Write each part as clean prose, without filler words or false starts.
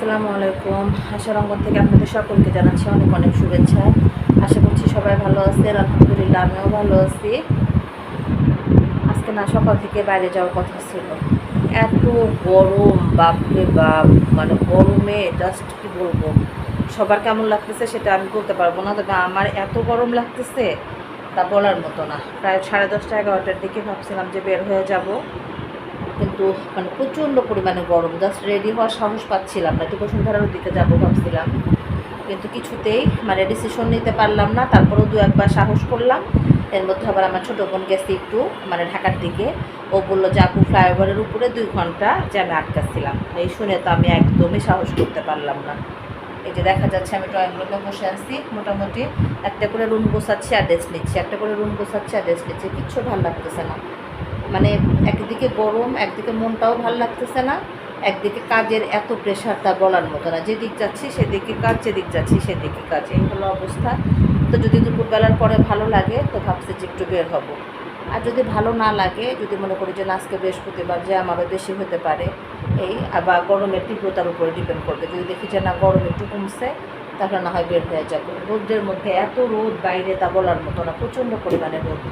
আসসালামু আলাইকুম। আশার অঙ্গন থেকে আপনাদের সকলকে জানাচ্ছি অনেক অনেক শুভেচ্ছা। আশা করছি সবাই ভালো আছেন। আলহামদুলিল্লাহ আমিও ভালো আছি। আজকে না সকাল থেকে বাইরে যাওয়ার কথা ছিল, এত গরম, বাপরে বাপ, মানে গরমে জাস্ট কি বলবো, সবার কেমন লাগতেছে সেটা আমি বলতে পারবো না, তবে আমার এত গরম লাগতেছে তা বলার মতো না। প্রায় 10:30-11টার দিকে ভাবছিলাম যে বের হয়ে যাব, কিন্তু মানে প্রচণ্ড পরিমাণে গরম, জাস্ট রেডি হওয়ার সাহস পাচ্ছিলাম না। একটু বসুন্ধরার দিকে যাবো ভাবছিলাম, কিন্তু কিছুতেই মানে ডিসিশন নিতে পারলাম না। তারপরেও দু একবার সাহস করলাম। এর মধ্যে আবার আমার ছোটো বোন গেছে একটু মানে ঢাকার দিকে, ও বললো যে আপু ফ্লাইওভারের উপরে 2 ঘন্টা জ্যামে আটকাচ্ছিলাম। এই শুনে তো আমি একদমই সাহস করতে পারলাম না। এই যে দেখা যাচ্ছে আমি ড্রয়িং রুমে বসে আছি, মোটামুটি একটা করে রুম গোছাচ্ছি আর রেস্ট নিচ্ছি, একটা করে রুম গোছাচ্ছি আর রেস্ট নিচ্ছি, কিচ্ছু ভালো লাগতেছে না। মানে একদিকে গরম, একদিকে মনটাও ভালো লাগতেছে না, একদিকে কাজের এত প্রেশার তা বলার মতো না। যেদিক যাচ্ছি সেদিকে কাজ, যেদিক যাচ্ছি সেদিকে কাজ, এই হলো অবস্থা। তো যদি দুপুরবেলার পরে ভালো লাগে তো ভাবছি যে একটু বের হব, আর যদি ভালো না লাগে, যদি মনে করি যে আজকে বৃহস্পতিবার যে আমারও বেশি হতে পারে, এই আবার গরমের তীব্রতার উপরে ডিপেন্ড করবে। যদি দেখি যে না গরম একটু কমছে, তাহলে না হয় বের হয়ে যাবো। রোদের মধ্যে এত রোদ বাইরে তা বলার মতো না, প্রচণ্ড পরিমাণে রোদ।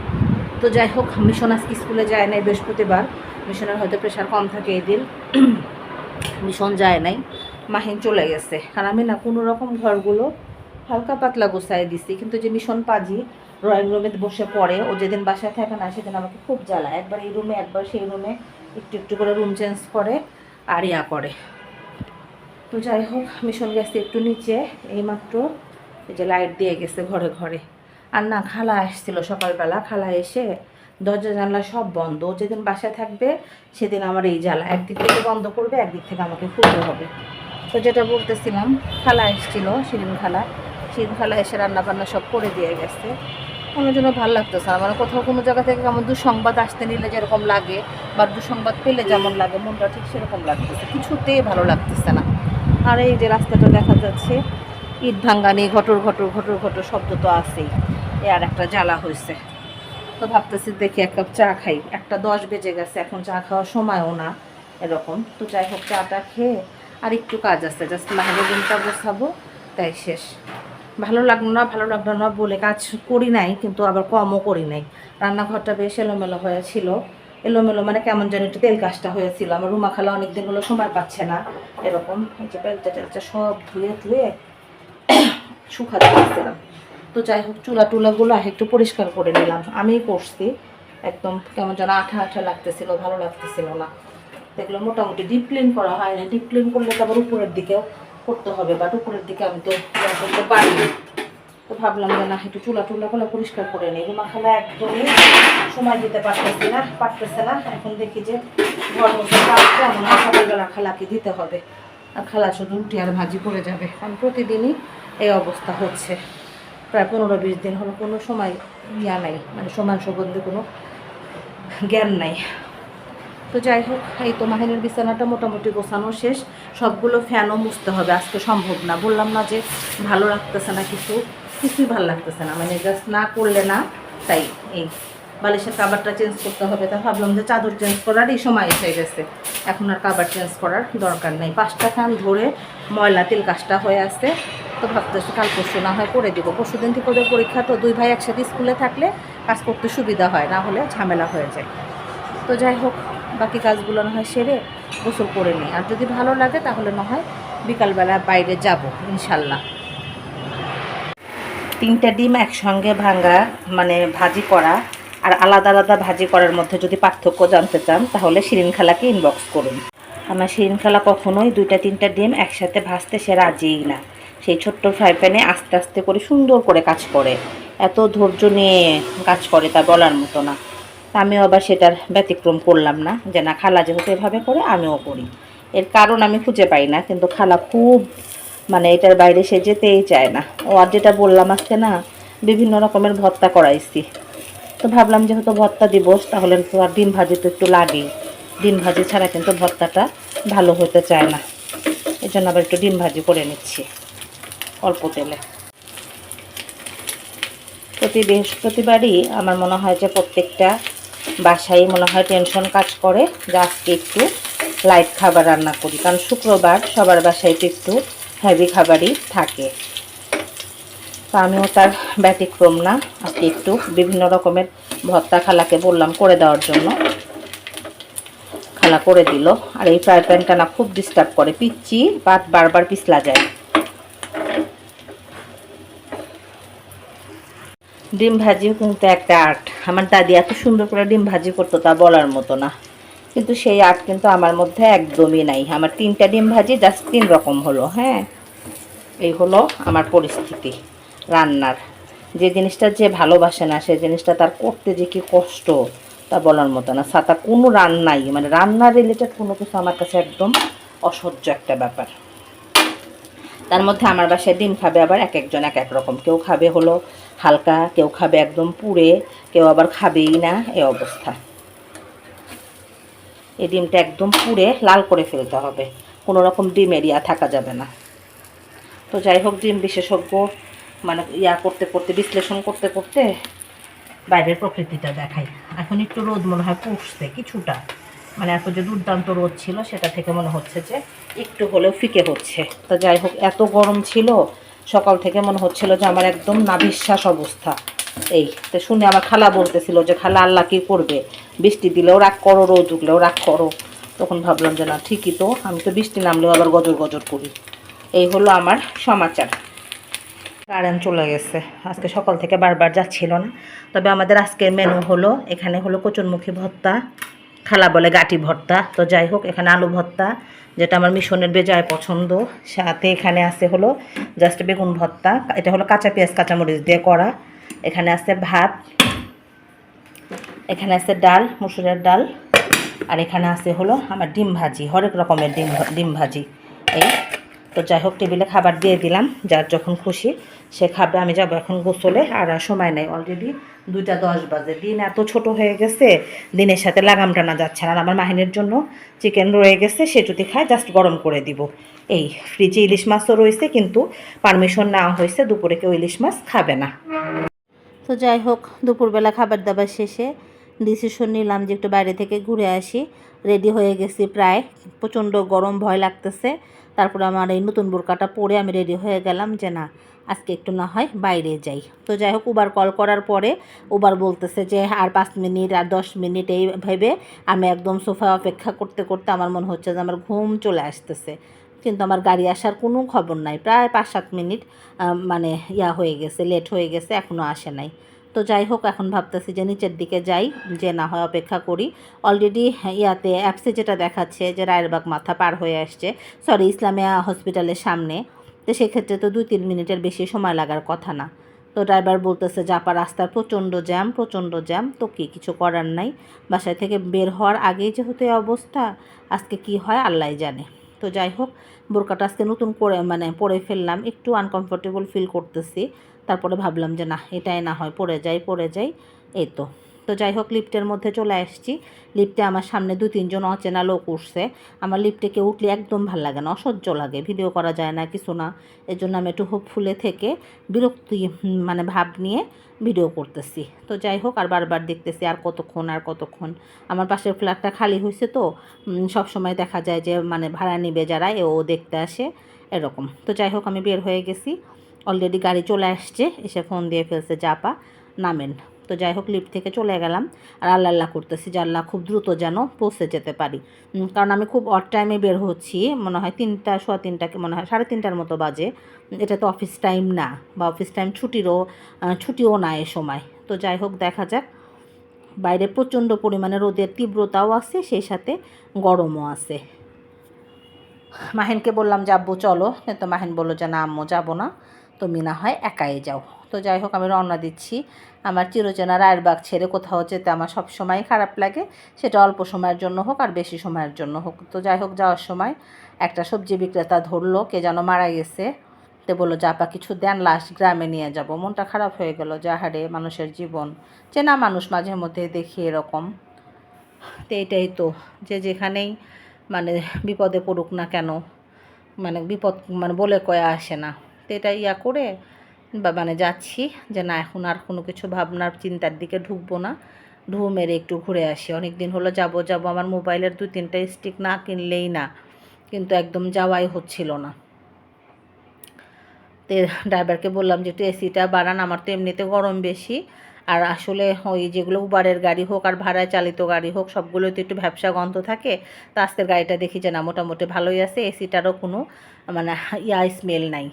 তো যাই হোক, মিশন আজকে স্কুলে যায় নাই, বৃহস্পতিবার, মিশনের হয়তো প্রেশার কম থাকে এই দিন। মিশন যায় নাই, মাহিন চলে গেছে। আর আমি না কোনো রকম ঘরগুলো হালকা পাতলা গোছায় দিছি, কিন্তু যে মিশন পাজি ড্রয়িং রুমে বসে পড়ে, ও যেদিন বাসায় থাকে না সেদিন আমাকে খুব জ্বালায়। একবার এই রুমে একবার সেই রুমে, একটু একটু করে রুম চেঞ্জ করে আর ইয়া করে। তো যাই হোক, মিশন গেছে একটু নিচে, এইমাত্র এই যে লাইট দিয়ে গেছে ঘরে ঘরে। আর না, খালা আসছিল সকালবেলা, খালা এসে দরজা জানলা সব বন্ধ। ও যেদিন বাসায় থাকবে সেদিন আমার এই জ্বালা, একদিক থেকে বন্ধ করবে, একদিক থেকে আমাকে খুলতে হবে। তো যেটা বলতেছিলাম, খালা এসেছিল, শিরিন খালা এসে রান্না বান্না সব করে দিয়ে গেছে। আমার জন্য ভালো লাগতেছে না, মানে কোথাও কোনো জায়গা থেকে কেমন দুঃসংবাদ আসতে নিলে যেরকম লাগে, বা দুঃসংবাদ পেলে যেমন লাগে, মনটা ঠিক সেরকম লাগতেছে, কিছুতেই ভালো লাগতেছে না। আর এই যে রাস্তাটা দেখা যাচ্ছে, ইট ভাঙ্গানি ঘটর ঘটর ঘটর ঘটর শব্দ তো আছেই, এ আর একটা জ্বালা হয়েছে। তো ভাবতেছি দেখি এক কাপ চা খাই, 1:10 বেজে গেছে, এখন চা খাওয়ার সময়ও না এরকম। তো যাই হোক, চাটা খেয়ে আর একটু কাজ আছে, জাস্ট মাহিরের রুমটা গোছাবো, তাই শেষ। ভালো লাগলো না বলে কাজ করি নাই, কিন্তু আবার কমও করি নাই। রান্নাঘরটা বেশ এলোমেলো হয়েছিল, এলোমেলো মানে কেমন যেন একটু তেল কাজটা হয়েছিল। আমার রুমা খালা অনেকদিন হলো সময় পাচ্ছে না এরকম। এই যে বেলচা টেলচা সব ধুয়ে ধুয়ে শুকাতে দিয়েছিলাম। তো যাই হোক, চুলা টুলাগুলো একটু পরিষ্কার করে নিলাম, আমিই করছি। একদম কেমন যেন আঠা আঠা লাগতেছিল, ভালো লাগতেছিল না। এগুলো মোটামুটি ডিপ ক্লিন করা হয় না, ডিপ ক্লিন করলে তো আবার উপরের দিকেও করতে হবে, বাট উপরের দিকে আমি তো করতে পারি। তো ভাবলাম যে না, একটু চুলা টুলাগুলো পরিষ্কার করে নিই। রুমা খালা একদমই সময় দিতে পারতেছে না। এখন দেখি যে ঘর মধ্যে কাজটা মনে হয় সকালবেলা খালাকে দিতে হবে, আর খালা শুধু রুটি আর ভাজি করে যাবে, কারণ প্রতিদিনই এই অবস্থা হচ্ছে। প্রায় 15-20 দিন হলো কোনো সময় ইয়া নাই, মানে সময় সম্বন্ধে কোনো জ্ঞান নাই। তো যাই হোক, এই তো মাহিনের বিছানাটা মোটামুটি গোছানো শেষ। সবগুলো ফ্যানও মুছতে হবে, আজকে সম্ভব না। বললাম না যে ভালো লাগতেছে না, কিছুই ভালো লাগতেছে না, মানে জাস্ট না করলে না। তাই এই বালিশের কাভারটা চেঞ্জ করতে হবে, তা ভাবলাম যে চাদর চেঞ্জ করার এই সময় এসে গেছে, এখন আর কাভার চেঞ্জ করার দরকার নেই। 5টা ফ্যান ধরে ময়লা তেল কাজটা হয়ে আসছে। তো ভাবতেছি কাল পরশু না হয় করে দিব। পরশুদিন থেকে ওদের পরীক্ষা, তো 2 ভাই একসাথে স্কুলে থাকলে কাজ করতে সুবিধা হয়, না হলে ঝামেলা হয়ে যায়। তো যাই হোক, বাকি কাজগুলো না হয় সেরে গোসল করে নিই, আর যদি ভালো লাগে তাহলে না হয় বিকালবেলা বাইরে যাব ইনশাল্লাহ। 3টা ডিম একসঙ্গে ভাঙা মানে ভাজি করা আর আলাদা আলাদা ভাজি করার মধ্যে যদি পার্থক্য জানতে চান, তাহলে শিরিন খালাকে ইনবক্স করুন। আমার শিরিন খালা কখনোই 2টা-3টা ডিম একসাথে ভাজতে সে রাজিই না। সেই ছোট্ট ফ্রাই প্যানে আস্তে আস্তে করে সুন্দর করে কাজ করে, এত ধৈর্য নিয়ে কাজ করে তা বলার মতো না। আমিও আবার সেটার ব্যতিক্রম করলাম না, যে না খালা যেহেতু এভাবে করে আমিও করি। এর কারণ আমি খুঁজে পাই না, কিন্তু খালা খুব মানে এটার বাইরে সে যেতেই চায় না। ও আর যেটা বললাম আজকে না, বিভিন্ন রকমের ভর্তা করাইছি। তো ভাবলাম যেহেতু ভর্তা দিব, তাহলে তো আর ডিম ভাজি তো একটু লাগেই। ডিম ভাজি ছাড়া কিন্তু ভর্তাটা ভালো হতে চায় না, এই জন্য আবার একটু ডিম ভাজি করে নিচ্ছি অল্প তেলে। প্রতি বৃহস্পতিবারই আমার মনে হয় যে প্রত্যেকটা বাসায় মনে হয় টেনশন কাজ করে যে আজকে একটু লাইট খাবার রান্না করি, কারণ শুক্রবার সবার বাসায় একটু হেভি খাবারই থাকে। তো আমিও তার ব্যতিক্রম না, আজকে একটু বিভিন্ন রকমের ভর্তা খালাকে বললাম করে দেওয়ার জন্য, খালা করে দিল। আর এই ফ্রাই প্যানটা না খুব ডিস্টার্ব করে, পিচ্ছি ভাত বারবার পিছলা যায়। ডিম ভাজিও কিন্তু একটা আর্ট। আমার দাদি এত সুন্দর করে ডিম ভাজি করতো তা বলার মতো না, কিন্তু সেই আর্ট কিন্তু আমার মধ্যে একদমই নাই। আমার 3টা ডিম ভাজি জাস্ট 3 রকম হলো। হ্যাঁ, এই হলো আমার পরিস্থিতি রান্নার। যে জিনিসটা যে ভালোবাসে না সেই জিনিসটা তার করতে যে কি কষ্ট তা বলার মতো না। সাথে কোনো রান্নাই, মানে রান্নার রিলেটেড কোনো কিছু আমার কাছে একদম অসহ্য একটা ব্যাপার। তার মধ্যে আমার বাসায় ডিম খাবে আবার এক একজন এক এক রকম। কেউ খাবে হলো হালকা, কেউ খাবে একদম পুড়ে, কেউ আবার খাবেই না, এই অবস্থা। এই ডিমটা একদম পুড়ে লাল করে ফেলতে হবে, কোনো রকম ডিম এরিয়া থাকা যাবে না। তো যাই হোক, ডিম বিশেষজ্ঞ মানে করতে করতে, বিশ্লেষণ করতে করতে বাইরের প্রকৃতিটা দেখাই। এখন একটু রোদ মনে হয় পুষছে কিছুটা, মানে এত যে দুর্দান্ত রোদ ছিল সেটা থেকে মনে হচ্ছে যে একটু হলেও ফিকে হচ্ছে। তো যাই হোক, এত গরম ছিল সকাল থেকে, মনে হচ্ছিল যে আমার একদম নাভিশ্বাস অবস্থা। এই তো শুনে আমার খালা বলতেছিল যে খালা আল্লাহ কী করবে, বৃষ্টি দিলেও রাগ করো, রোদ উঠলেও রাগ করো। তখন ভাবলাম যে না, ঠিকই তো, আমি তো বৃষ্টি নামলেও আবার গজর গজর করি। এই হলো আমার সমাচার। কারেন্ট চলে গেছে, আজকে সকাল থেকে বারবার যাচ্ছিল না। তবে আমাদের আজকের মেনু হলো, এখানে হলো কচুরমুখী ভর্তা, খালা বলে গাটি ভর্তা। তো যাই হোক, এখানে আলু ভর্তা, যেটা আমার মিশনের বেজায় পছন্দ। সাথে এখানে আছে হলো জাস্ট বেগুন ভর্তা, এটা হলো কাঁচা পেঁয়াজ কাঁচামরিচ দিয়ে করা। এখানে আছে ভাত, এখানে আছে ডাল, মসুরের ডাল, আর এখানে আছে হলো আমার ডিম ভাজি, হরেক রকমের ডিম ভাজি। এই তো যাই হোক, টেবিলে খাবার দিয়ে দিলাম, যার যখন খুশি সে খাবে। আমি যাবো এখন গোসলে, আর সময় নেই, অলরেডি 2টা 10 বাজে। দিন এত ছোট হয়ে গেছে, দিনের সাথে লাগাম টানা যাচ্ছে না। আর আমার মাহিনের জন্য চিকেন রয়ে গেছে, সে যদি খায় জাস্ট গরম করে দিব। এই ফ্রিজে ইলিশ মাছও রয়েছে, কিন্তু পারমিশন নেওয়া হয়েছে দুপুরে কেউ ইলিশ মাছ খাবে না। তো যাই হোক, দুপুরবেলা খাবার দাবার শেষে ডিসিশন নিলাম যে একটু বাইরে থেকে ঘুরে আসি। রেডি হয়ে গেছি প্রায়, প্রচণ্ড গরম, ভয় লাগতেছে। তারপরে আমার এই নতুন বোরকাটা পরে আমি রেডি হয়ে গেলাম যে না, আজকে একটু না হয় বাইরে যাই। তো যাই হোক, উবার কল করার পরে উবার বলতেছে যে আর 5 মিনিট, আর 10 মিনিট, এই ভেবে আমি একদম সোফায় অপেক্ষা করতে করতে আমার মনে হচ্ছে যে আমার ঘুম চলে আসতেছে। কিন্তু আমার গাড়ি আসার কোনো খবর নাই, প্রায় 5-7 মিনিট মানে হয়ে গেছে, লেট হয়ে গেছে, এখনও আসে নাই। তো যাই হোক, এখন ভাবতেছি যে নিচের দিকে যাই, যে না হয় অপেক্ষা করি। অলরেডি অ্যাপসে যেটা দেখাচ্ছে যে রায়েরবাগ মাথা পার হয়ে আসছে, সরি, ইসলামিয়া হসপিটালের সামনে। তো সেক্ষেত্রে তো 2-3 মিনিটের বেশি সময় লাগার কথা না। তো ড্রাইভার বলতেছে চাপা রাস্তার প্রচণ্ড জ্যাম, প্রচণ্ড জ্যাম। তো কি কিছু করার নাই, বাসায় থেকে বের হওয়ার আগেই যেহেতু এই অবস্থা, আজকে কি হয় আল্লাহ জানে। তো যাই হোক, বোরকাটা আজকে নতুন করে মানে পরে ফেললাম, একটু আনকমফোর্টেবল ফিল করতেছি। তারপরে ভাবলাম যে না, এটাই না হয় পরে যাই। এই তো। তো যাই হোক, লিফটের মধ্যে চলে আসছি। লিফটে আমার সামনে 2-3 জন অচেনা লোক উঠছে। আমার লিফটে কেউ উঠলে একদম ভালো লাগে না, অসহ্য লাগে, ভিডিও করা যায় না, কিছু না। এর জন্য আমি একটু হোপফুলে থেকে বিরক্তি মানে ভাব নিয়ে ভিডিও করতেছি। তো যাই হোক, আর বারবার দেখতেছি আর কতক্ষণ। আমার পাশের ফ্ল্যাটটা খালি হয়েছে, তো সব সময় দেখা যায় যে মানে ভাড়া নিবে যারা, ও দেখতে আসে এরকম। তো যাই হোক, আমি বের হয়ে গেছি, অলরেডি গাড়ি চলে আসছে, এসে ফোন দিয়ে ফেলছে যে আপা নামেন। তো যাই হোক, লিফট থেকে চলে গেলাম, আর আল্লাহ করতেছি যে আল্লাহ খুব দ্রুত যেন পৌঁছে যেতে পারি। কারণ আমি খুব অড টাইমে বের হচ্ছি, মনে হয় 3টা, সোয়া 3টাকে, মনে হয় 3:30টার মতো বাজে। এটা তো অফিস টাইম না, বা অফিস টাইম ছুটিও না এ সময়। তো যাই হোক, দেখা যাক। বাইরে প্রচণ্ড পরিমাণে রোদের তীব্রতাও আছে, সেই সাথে গরমও আছে। মাহিনকে বললাম যে আব্বু চলো, কিন্তু মাহিন বললো যে না আম্মু যাবো না, তুমি না হয় একাই যাও। তো যাই হোক, আমি রওনা দিচ্ছি। আমার চিরচেনা রায়েরবাগ ছেড়ে কোথাও যেতে আমার সব সময় খারাপ লাগে, সেটা অল্প সময়ের জন্য হোক আর বেশি সময়ের জন্য হোক। তো যাই হোক, যাওয়ার সময় একটা সবজি বিক্রেতা ধরলো, কে যেন মারা গেছে। তো বললো যে আপা কিছু দেন, লাশ গ্রামে নিয়ে যাব। মনটা খারাপ হয়ে গেল, যাহারে মানুষের জীবন, চেনা মানুষ মাঝে মধ্যে দেখি এরকম। তো এটাই তো, যে যেখানেই মানে বিপদে পড়ুক না কেন, মানে বিপদ মানে বলে কয়া আসে না। তো এটা করে বা মানে যাচ্ছি যে না, এখন আর কোনো কিছু ভাবনার চিন্তার দিকে ঢুকবো না। ঢু মেরে একটু ঘুরে আসি। অনেক দিন হলো যাব যাব, আমার মোবাইলের 2-3টা স্টিক না কিনলেই না, কিন্তু একদম যাওয়াই হচ্ছিল না। তো ড্রাইভারকে বললাম যে একটু এসিটা বাড়ান, আমার তো এমনিতে গরম বেশি, আর আসলে ওই যেগুলো উবারের গাড়ি হোক আর ভাড়ায় চালিত গাড়ি হোক সবগুলোই তো একটু ভ্যাপসা গন্ধ থাকে। তো আজকের গাড়িটা দেখি যে না মোটামুটি ভালোই আছে, এসিটারও কোনো মানে স্মেল নাই,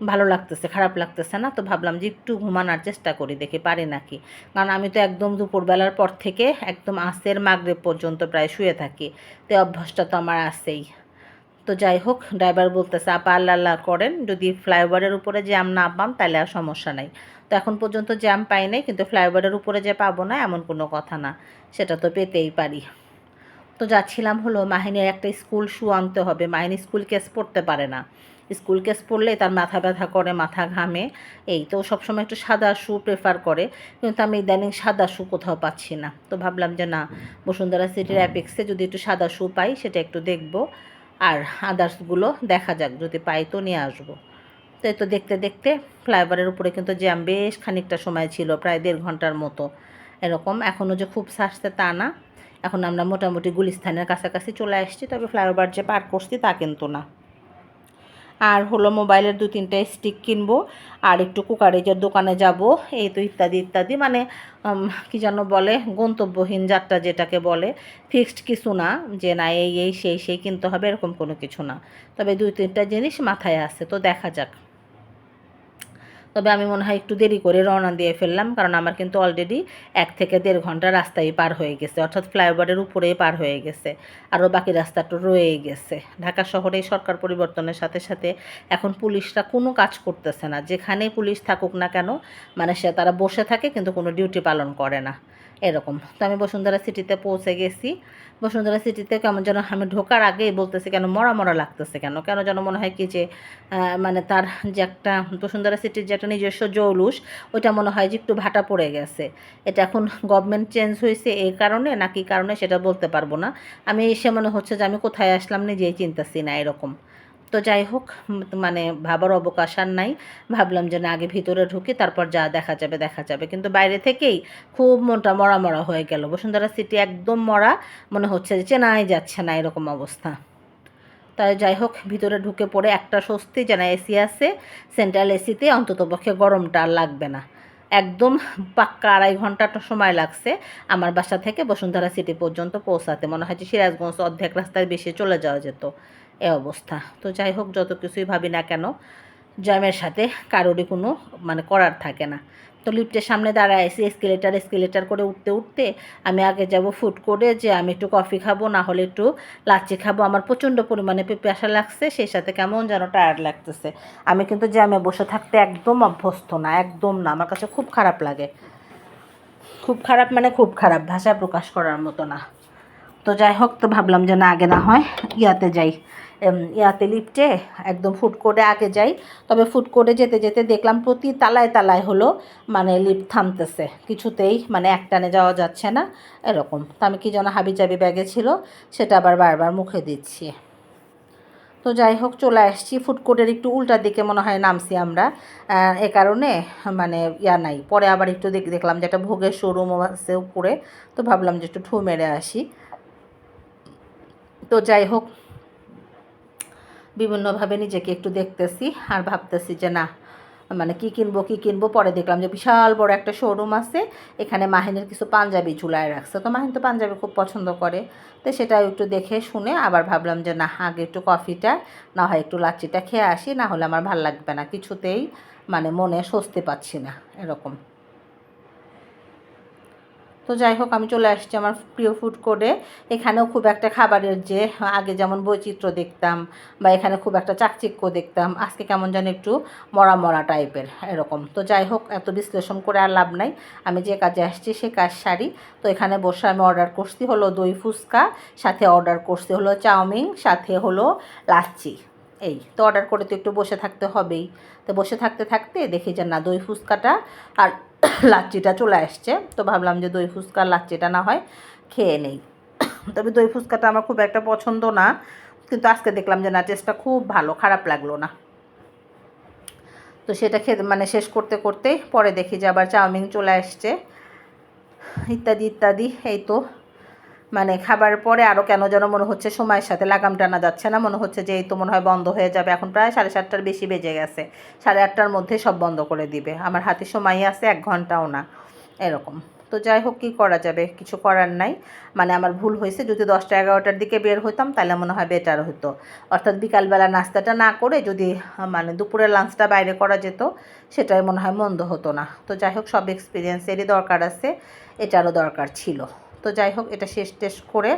ভালো লাগতেছে, খারাপ লাগতেছে না। তো ভাবলাম যে একটু ঘুমানোর চেষ্টা করি, দেখি পারি নাকি, কারণ আমি তো একদম দুপুরবেলার পর থেকে একদম আসের মাগরিব পর্যন্ত প্রায় শুয়ে থাকি, তো অভ্যাসটা তো আমার আছেই। তো যাই হোক, ড্রাইভার বলতেছে আপা আল্লাহ আল্লাহ করেন, যদি ফ্লাইওভারের উপরে জ্যাম না পান তাহলে আর সমস্যা নাই। তো এখন পর্যন্ত জ্যাম পাই নাই, কিন্তু ফ্লাইওভারের উপরে যে পাবো না এমন কোনো কথা না, সেটা তো পেতেই পারি। তো যাচ্ছিলাম হলো মাহিনের একটা স্কুল শু আনতে হবে, মাহিনী স্কুল কেস পড়তে পারে না, স্কুল কেস পড়লে তার মাথা ব্যথা করে, মাথা ঘামে, এই তো সবসময় একটু সাদা শু প্রেফার করে, কিন্তু আমি ইদানিং সাদা শু কোথাও পাচ্ছি না। তো ভাবলাম যে না, বসুন্ধরা সিটির অ্যাপেক্সে যদি একটু সাদা শু পাই সেটা একটু দেখবো, আর আদার্সগুলো দেখা যাক, যদি পাই তো নিয়ে আসবো। তো এই তো দেখতে দেখতে ফ্লাইওভারের উপরে কিন্তু জ্যাম বেশ খানিকটা সময় ছিল, প্রায় 1.5 ঘন্টার মতো এরকম। এখনও যে খুব সারছে তা না, এখন আমরা মোটামুটি গুলিস্তানের কাছাকাছি চলে আসছি, তবে ফ্লাইওভার যে পার করছি তা কিন্তু না। আর হলো মোবাইলের 2-3টা স্টিক কিনবো, আর একটু কুকারেজের দোকানে যাব, এই তো ইত্যাদি ইত্যাদি, মানে কী যেন বলে, গন্তব্যহীন যাত্রা যেটাকে বলে, ফিক্সড কিছু না যে না এই এই সেই সেই কিনতে হবে এরকম কোনো কিছু না, তবে 2-3টা জিনিস মাথায় আছে, তো দেখা যাক। তবে আমি মনে হয় একটু দেরি করে রওনা দিয়ে ফেললাম, কারণ আমার কিন্তু অলরেডি 1 থেকে 1.5 ঘন্টা রাস্তায় পার হয়ে গেছে, অর্থাৎ ফ্লাইওভারের উপরেই পার হয়ে গেছে, আরও বাকি রাস্তাটা রয়েই গেছে। ঢাকা শহরে সরকার পরিবর্তনের সাথে সাথে এখন পুলিশরা কোনো কাজ করতেছে না, যেখানেই পুলিশ থাকুক না কেন, মানে তারা বসে থাকে কিন্তু কোনো ডিউটি পালন করে না এরকম। তো আমি বসুন্ধরা সিটিতে পৌঁছে গেছি। বসুন্ধরা সিটিতে কেমন যেন আমি ঢোকার আগেই বলতেছি কেন মরা মরা লাগতেছে, কেন কেন যেন মনে হয় কি যে মানে তার যে একটা বসুন্ধরা সিটির যে একটা নিজস্ব জৌলুস, ওইটা মনে হয় যে একটু ভাটা পড়ে গেছে। এটা এখন গভর্নমেন্ট চেঞ্জ হয়েছে এই কারণে না কি কারণে সেটা বলতে পারবো না। আমি এসে মনে হচ্ছে যে আমি কোথায় আসলাম নিজেই চিন্তাছি না এরকম। তো যাই হোক, মানে ভাবার অবকাশ আর নাই, ভাবলাম যে না আগে ভিতরে ঢুকি, তারপর যা দেখা যাবে দেখা যাবে, কিন্তু বাইরে থেকেই খুব মনটা মরা মরা হয়ে গেল। বসুন্ধরা সিটি একদম মরা, মনে হচ্ছে যে চেনাই যাচ্ছে না এরকম অবস্থা। তাই যাই হোক, ভিতরে ঢুকে পড়ে একটা স্বস্তি, যেন এসি আছে, সেন্ট্রাল এসিতে অন্ততপক্ষে গরমটা আর লাগবে না। একদম পাক্কা 2.5 ঘন্টাটা সময় লাগছে আমার বাসা থেকে বসুন্ধরা সিটি পর্যন্ত পৌঁছাতে, মনে হয় যে সিরাজগঞ্জ অর্ধেক রাস্তায় বেশি চলে যাওয়া যেত, এ অবস্থা। তো যাই হোক, যত কিছুই ভাবি না কেন, জ্যামের সাথে কারোরই কোনো মানে করার থাকে না। তো লিফটের সামনে দাঁড়ায় আছি, এসকেলেটার করে উঠতে উঠতে আমি আগে যাব ফুড কোর্টে, যে আমি একটু কফি খাবো, না হলে একটু লাচ্ছি খাবো, আমার প্রচণ্ড পরিমাণে পিপাসা লাগছে, সেই সাথে কেমন যেন টায়ার্ড লাগতেছে। আমি কিন্তু জ্যামে বসে থাকতে একদম অভ্যস্ত না, একদম না, আমার কাছে খুব খারাপ লাগে, খুব খারাপ মানে খুব খারাপ, ভাষায় প্রকাশ করার মতো না। তো যাই হোক, তো ভাবলাম যে না আগে না হয় ইয়াতে যাই, ইয়াতে লিফটে একদম ফুড কোর্টে আগে যাই। তবে ফুড কোর্টে যেতে যেতে দেখলাম প্রতি তালায় তালায় হলো মানে লিফট থামতেছে, কিছুতেই মানে একটানে যাওয়া যাচ্ছে না এরকম। তো আমি কি যেন হাবিজাবি ব্যাগে ছিল, সেটা আবার বারবার মুখে দিচ্ছি। তো যাই হোক, চলে আসছি ফুড কোর্টের একটু উল্টার দিকে মনে হয় নামছি আমরা, এ কারণে মানে নাই। পরে আবার একটু দেখলাম যে একটা ভোগের শোরুমও আছে উপরে, তো ভাবলাম যে একটু ঠু মেরে আসি। তো যাই হোক, বিভিন্নভাবে নিজেকে একটু দেখতেছি আর ভাবতেছি যে না মানে কী কিনবো। পরে দেখলাম যে বিশাল বড় একটা শোরুম আছে, এখানে মাহিনের কিছু পাঞ্জাবি ঝুলায় রাখছে, তো মাহিন তো পাঞ্জাবি খুব পছন্দ করে, তো সেটা একটু দেখে শুনে আবার ভাবলাম যে না আগে একটু কফিটা না হয় একটু লাচ্ছিটা খেয়ে আসি, না হলে আমার ভাল লাগবে না কিছুতেই, মানে মনে স্বস্তি পাচ্ছি না এরকম। তো যাই হোক, আমি চলে আসছি আমার প্রিয় ফুড কোর্টে। এখানেও খুব একটা খাবারের যে আগে যেমন বৈচিত্র্য দেখতাম বা এখানে খুব একটা চাকচিক্য দেখতাম, আজকে কেমন যেন একটু মরা মরা টাইপের এরকম। তো যাই হোক, এত বিশ্লেষণ করে আর লাভ নাই, আমি যে কাজে আসছি সে কাজ সারি। তো এখানে বসে আমি অর্ডার করছি হলো দই ফুচকা, সাথে অর্ডার করছি হলো চাউমিন, সাথে হলো লাচ্ছি। এই তো অর্ডার করে তো একটু বসে থাকতে হবেই। তো বসে থাকতে থাকতে দেখি যে না দই ফুচকাটা আর লাচ্ছিটা চলে আসছে, তো ভাবলাম যে দই ফুচকা লাচ্ছিটা না হয় খেয়ে নেই। তবে দই ফুচকাটা আমার খুব একটা পছন্দ না, কিন্তু আজকে দেখলাম যে না টেস্টটা খুব ভালো, খারাপ লাগলো না। তো সেটা খেতে মানে শেষ করতে করতেই পরে দেখি যে আবার চাউমিন চলে আসছে। ইত্যাদি ইত্যাদি। এই তো মানে খাবার পরে আরও কেন যেন মনে হচ্ছে সময়ের সাথে লাগাম টানা যাচ্ছে না, মনে হচ্ছে যে এই তো মনে হয় বন্ধ হয়ে যাবে। এখন প্রায় 7:30টার বেশি বেজে গেছে, 8:30টার মধ্যে সব বন্ধ করে দিবে। আমার হাতে সময় আছে 1 ঘন্টাও না এরকম। তো যাই হোক, কী করা যাবে, কিছু করার নাই। মানে আমার ভুল হয়েছে, যদি 10টা-11টার দিকে বের হইতাম তাহলে মনে হয় বেটার হতো। অর্থাৎ বিকালবেলা নাস্তাটা না করে যদি মানে দুপুরের লাঞ্চটা বাইরে করা যেত, সেটাই মনে হয় মন্দ হতো না। তো যাই হোক, সব এক্সপিরিয়েন্সেরই দরকার আছে, এটারও দরকার ছিল। তো যাই হোক, এটা শেষ টেস্ট করে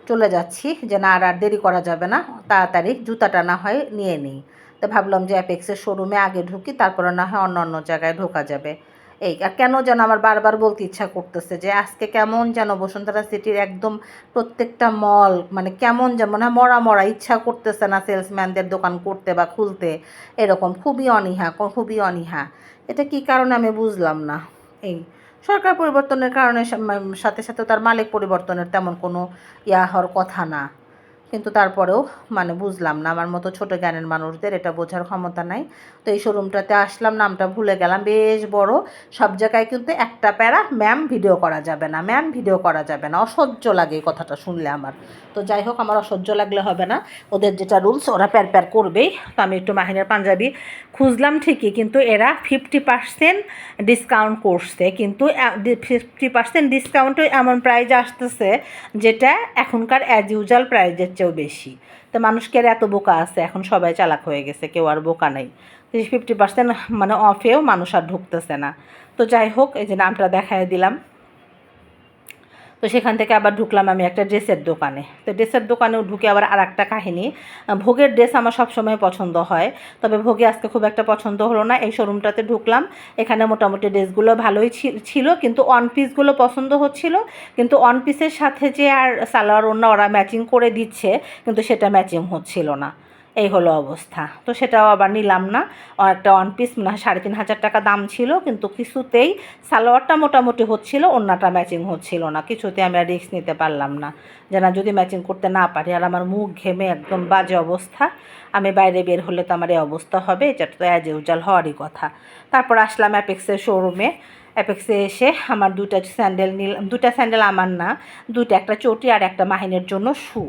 চলে যাচ্ছি, যে না আর দেরি করা যাবে না, তাড়াতাড়ি জুতাটা না হয় নিয়ে নিই। তো ভাবলাম যে অ্যাপেক্সের শোরুমে আগে ঢুকি, তারপরে না হয় অন্য অন্য জায়গায় ঢোকা যাবে। এই আর কেন যেন আমার বারবার বলতে ইচ্ছা করতেছে যে আজকে কেমন যেন বসুন্ধরা সিটির একদম প্রত্যেকটা মল মানে কেমন যেমন হয় মরা মরা, ইচ্ছা করতেছে না সেলসম্যানদের দোকান করতে বা খুলতে, এরকম খুবই অনীহা, খুবই অনীহা। এটা কী কারণে আমি বুঝলাম না। এই সরকার পরিবর্তনের কারণে সাথে সাথে তার মালিক পরিবর্তনের তেমন কোনো হওয়ার কথা না, কিন্তু তারপরেও মানে বুঝলাম না, আমার মতো ছোটো জ্ঞানের মানুষদের এটা বোঝার ক্ষমতা নাই। তো এই শোরুমটাতে আসলাম, নামটা ভুলে গেলাম, বেশ বড়। সব জায়গায় কিন্তু একটা প্যারা, ম্যাম ভিডিও করা যাবে না, ম্যাম ভিডিও করা যাবে না। অসহ্য লাগে এই কথাটা শুনলে আমার। তো যাই হোক, আমার অসহ্য লাগলে হবে না, ওদের যেটা রুলস ওরা প্যার প্যার করবেই। তো আমি একটু মাহিনের পাঞ্জাবি খুঁজলাম ঠিকই, কিন্তু এরা 50% ডিসকাউন্ট করছে, কিন্তু 50% ডিসকাউন্টও এমন প্রাইজ আসতেছে যেটা এখনকার অ্যাজ ইউজুয়াল প্রাইজের চেয়েও বেশি। তো মানুষকে আর এত বোকা আছে, এখন সবাই চালাক হয়ে গেছে, কেউ আর বোকা নেই। 50% মানে অফেও মানুষ আর ঢুকতেছে না। তো যাই হোক, এই যে নামটা দেখায় দিলাম। তো সেখান থেকে আবার ঢুকলাম আমি একটা ড্রেসের দোকানে। তো ড্রেসের দোকানেও ঢুকে আবার আর একটা কাহিনী। ভোগের ড্রেস আমার সবসময় পছন্দ হয়, তবে ভোগে আজকে খুব একটা পছন্দ হলো না। এই শোরুমটাতে ঢুকলাম, এখানে মোটামুটি ড্রেসগুলো ভালোই ছিল, কিন্তু ওয়ান পিসগুলো পছন্দ হচ্ছিল, কিন্তু ওয়ান পিসের সাথে যে আর সালোয়ার ওড়না ওরা ম্যাচিং করে দিচ্ছে, কিন্তু সেটা ম্যাচিং হচ্ছিল না। এই হলো অবস্থা। তো সেটাও আবার নিলাম না। একটা ওয়ান পিস 3,500 টাকা দাম ছিল, কিন্তু কিছুতেই সালোয়ারটা মোটামুটি হচ্ছিল, ওড়নাটা ম্যাচিং হচ্ছিল না। কিছুতে আমি আর রিস্ক নিতে পারলাম না, যে না যদি ম্যাচিং করতে না পারি, আর আমার মুখ ঘেমে একদম বাজে অবস্থা, আমি বাইরে বের হলে তো আমার এই অবস্থা হবে, এটা তো অ্যাজ ইউজুয়াল হওয়ারই কথা। তারপর আসলাম অ্যাপেক্সের শোরুমে। অ্যাপেক্সে এসে আমার 2টা স্যান্ডেল নিলাম, 2টা স্যান্ডেল আমার না, 2টা, একটা চটি আর একটা মাহিনের জন্য শু।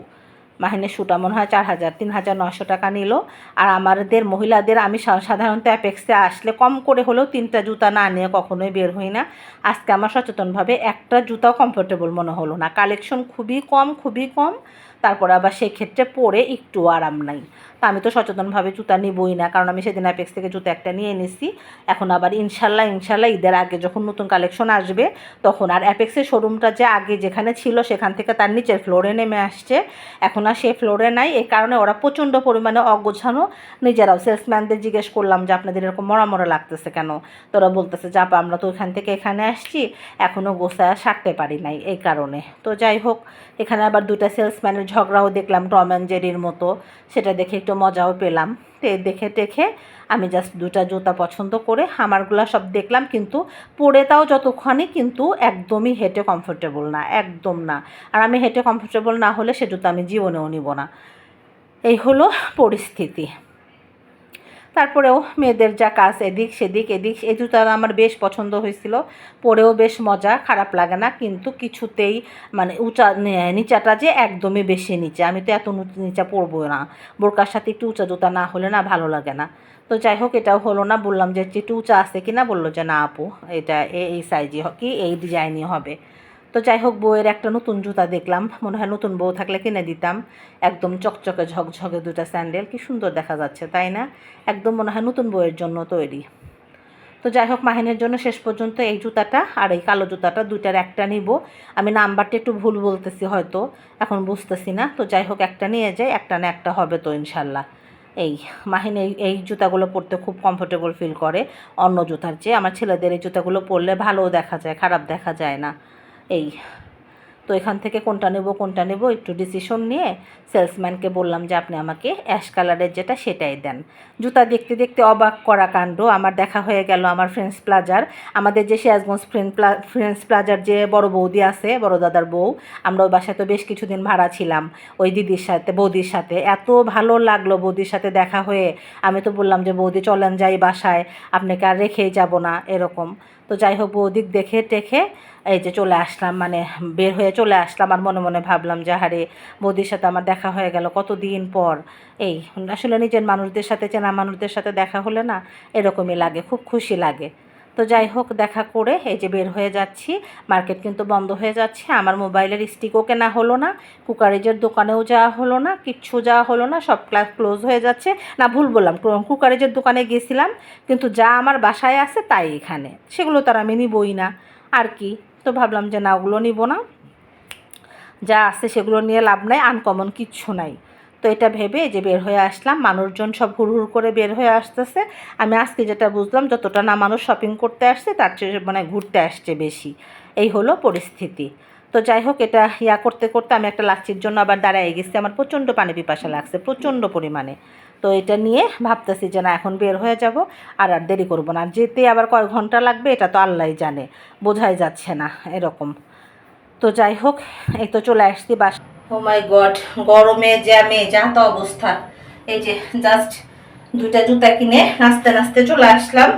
মাহিনের শ্যুটা মনে হয় 3,900 টাকা নিল। আর আমাদের মহিলাদের, আমি সাধারণত অ্যাপেক্সে আসলে কম করে হলেও 3টা জুতা না নিয়ে কখনোই বের হই না। আজকে আমার সচেতনভাবে একটা জুতাও কমফোর্টেবল মনে হলো না, কালেকশন খুবই কম, খুবই কম। তারপরে আবার সেই ক্ষেত্রে পরে একটু আরাম নাই। তো আমি তো সচেতনভাবে জুতা নিবই না, কারণ আমি সেদিন অ্যাপেক্স থেকে জুতা একটা নিয়ে নিছি। এখন আবার ইনশাল্লাহ ঈদের আগে যখন নতুন কালেকশন আসবে তখন। আর অ্যাপেক্সের শোরুমটা যে আগে যেখানে ছিল সেখান থেকে তার নিচের ফ্লোরে নেমে আসছে, এখন আর সে ফ্লোরে নাই। এই কারণে ওরা প্রচণ্ড পরিমাণে অগোছানো। নিজেরাও সেলসম্যানদের জিজ্ঞেস করলাম যে আপনাদের এরকম মরা মরা লাগতেছে কেন, তো ওরা বলতেছে যে আপা আমরা তো ওইখান থেকে এখানে আসছি, এখনও গোছায় সারতে পারি নাই এই কারণে। তো যাই হোক, এখানে আবার 2টা সেলসম্যানের ঝগড়াও দেখলাম টম অ্যান্ড জেরির মতো, সেটা দেখে একটু মজাও পেলাম। দেখে টেখে আমি জাস্ট 2টা জুতা পছন্দ করে আমারগুলা সব দেখলাম, কিন্তু পরে তাও যতক্ষণই কিন্তু একদমই হেঁটে কমফোর্টেবল না, একদম না। আর আমি হেঁটে কমফোর্টেবল না হলে সে জুতা আমি জীবনেও নিব না। এই হলো পরিস্থিতি। তারপরেও মেয়েদের যা কাজ, এদিক সেদিক এদিক, এই জুতা আমার বেশ পছন্দ হয়েছিল, পরেও বেশ মজা, খারাপ লাগে না, কিন্তু কিছুতেই মানে নিচাটা যে একদমই বেশি নিচে, আমি তো এত নিচা পরবো না, বোরকার সাথে একটু উঁচা জুতা না হলে না ভালো লাগে না। তো যাই হোক, এটাও হলো না। বললাম যে একটু উঁচা আছে কি না, বললো যে না আপু, এটা এই সাইজই কি এই ডিজাইনই হবে। তো যাই হোক, বউয়ের একটা নতুন জুতা দেখলাম, মনে হয় নতুন বউ থাকলে কিনে দিতাম। একদম চকচকে ঝকঝকে 2টা স্যান্ডেল, কি সুন্দর দেখা যাচ্ছে তাই না, একদম মনে হয় নতুন বউয়ের জন্য তৈরি। তো যাই হোক, মাহিনের জন্য শেষ পর্যন্ত এই জুতাটা আর এই কালো জুতাটা, 2টার একটা নিব। আমি নাম্বারটা একটু ভুল বলতেছি হয়তো, এখন বুঝতেছি না। তো যাই হোক, একটা নিয়ে যাই, একটা না একটা হবে তো ইনশাল্লাহ। এই মাহিন এই জুতাগুলো পরতে খুব কমফোর্টেবল ফিল করে অন্য জুতার চেয়ে। আমার ছেলেদের এই জুতাগুলো পরলে ভালোও দেখা যায়, খারাপ দেখা যায় না। এই তো এখান থেকে কোনটা নেব একটু ডিসিশন নিয়ে সেলসম্যানকে বললাম যে আপনি আমাকে অ্যাশ কালারের যেটা সেটাই দেন। জুতা দেখতে দেখতে অবাক করা কাণ্ড, আমার দেখা হয়ে গেল আমার ফ্রেন্ডস প্লাজার, আমাদের যে সিরাজগঞ্জ ফ্রেন্ডস প্লাজার যে বড় বৌদি আছে, বড় দাদার বউ, আমরা ওই বাসায় তো বেশ কিছুদিন ভাড়া ছিলাম ওই দিদির সাথে, বৌদির সাথে। এত ভালো লাগলো বৌদির সাথে দেখা হয়ে, আমি তো বললাম যে বৌদি চলেন যাই বাসায়, আপনাকে আর রেখেই যাব না এরকম। তো যাই হোক বৌদিক দেখে টেখে এই যে চলে আসলাম, মানে বের হয়ে চলে আসলাম। আর মনে মনে ভাবলাম যে হারে বৌদির সাথে আমার দেখা হয়ে গেল কতদিন পর। এই আসলে নিজের মানুষদের সাথে, চেনা মানুষদের সাথে দেখা হলে না এরকমই লাগে, খুব খুশি লাগে। তো যাই হোক দেখা করে এই যে বের হয়ে যাচ্ছি। মার্কেট কিন্তু বন্ধ হয়ে যাচ্ছে, আমার মোবাইলের স্টিকও কেনা হলো না, কুকারেজের দোকানেও যাওয়া হলো না, কিচ্ছু যাওয়া হলো না, সব ক্লোজ হয়ে যাচ্ছে। না ভুল বললাম, কুকারেজের দোকানে গিয়েছিলাম, কিন্তু যা আমার বাসায় আছে তাই এখানে, সেগুলো তার আমি নিবই না আর কি। তো ভাবলাম যে না ওগুলো নিব না, যা আছে সেগুলো নিয়ে লাভ নাই, আনকমন কিচ্ছু নাই। তো এটা ভেবে যে বের হয়ে আসলাম, মানুষজন সব হুড় করে বের হয়ে আসতেছে। আমি আজকে যেটা বুঝলাম, যতটা না মানুষ শপিং করতে আসছে তার চেয়ে মানে ঘুরতে আসছে বেশি, এই হলো পরিস্থিতি। তো যাই হোক এটা করতে করতে আমি একটা লাচ্ছির জন্য আবার দাঁড়ায় গেছি, আমার প্রচণ্ড পানি পিপাসা লাগছে, প্রচণ্ড পরিমাণে। তো এটা নিয়ে ভাবতেছি যে না এখন বের হয়ে যাব, আর দেরি করব না, যেতে আবার কয় ঘন্টা লাগবে এটা তো আল্লাহই জানে, বোঝাই যাচ্ছে না এরকম। তো যাই হোক এই তো চলে আসছি বাস। ও মাই গড, গরমে জ্যামে যা তো অবস্থা। এই যে জাস্ট 2টা জুতা কিনে নাচতে নাচতে চলে আসলাম।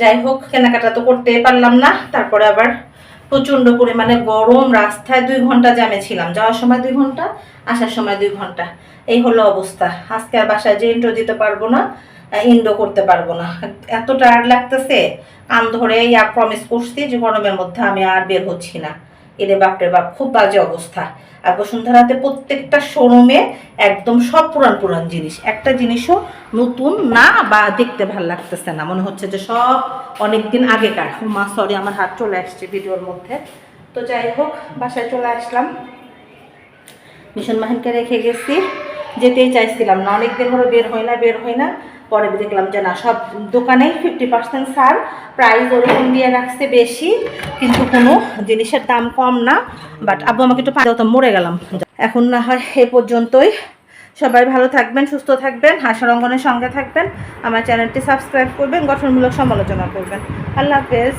যাই হোক কেনাকাটা তো করতে পারলাম না, তারপরে আবার প্রচণ্ড পরিমাণে গরম, রাস্তায় 2 ঘন্টা জ্যামে ছিলাম, যাওয়ার সময় 2 ঘন্টা, আসার সময় 2 ঘন্টা, এই হলো অবস্থা। আজকে আর বাসায় যে ইন্ট্রো দিতে পারবো না, ইন্ডো করতে পারবো না, এত টায়ার্ড লাগতেছে। কান ধরে প্রমিস করছি যে গরমের মধ্যে আমি আর বের হচ্ছি না। এরে বাপরে বাপ, খুব বাজে অবস্থা। আর বসুন্ধরাতে প্রত্যেকটা শোরুমে একদম সব পুরান পুরান জিনিস, একটা জিনিসও নতুন না বা দেখতে ভালো লাগতেছে না, মনে হচ্ছে যে সব অনেকদিন আগেকার। মা সরি, আমার হাত চলে আসছে ভিডিওর মধ্যে। তো যাই হোক বাসায় চলে আসলাম, মিশন মাহিনকে রেখে গেছি, যেতেই চাইছিলাম না, অনেকদিন ধরে বের হয় না। পরে দেখলাম যে না সব দোকানেই 50% ছাড়, প্রাইস ওরকম দিয়ে রাখছে বেশি, কিন্তু কোনো জিনিসের দাম কম না। বাট আব্বু আমাকে একটু পানি দাও তো, মরে গেলাম। এখন না হয় এই পর্যন্তই। সবাই ভালো থাকবেন, সুস্থ থাকবেন, হাসার অঙ্গনের সঙ্গে থাকবেন, আমার চ্যানেলটি সাবস্ক্রাইব করবেন, গঠনমূলক সমালোচনা করবেন। আল্লাহ হাফেজ।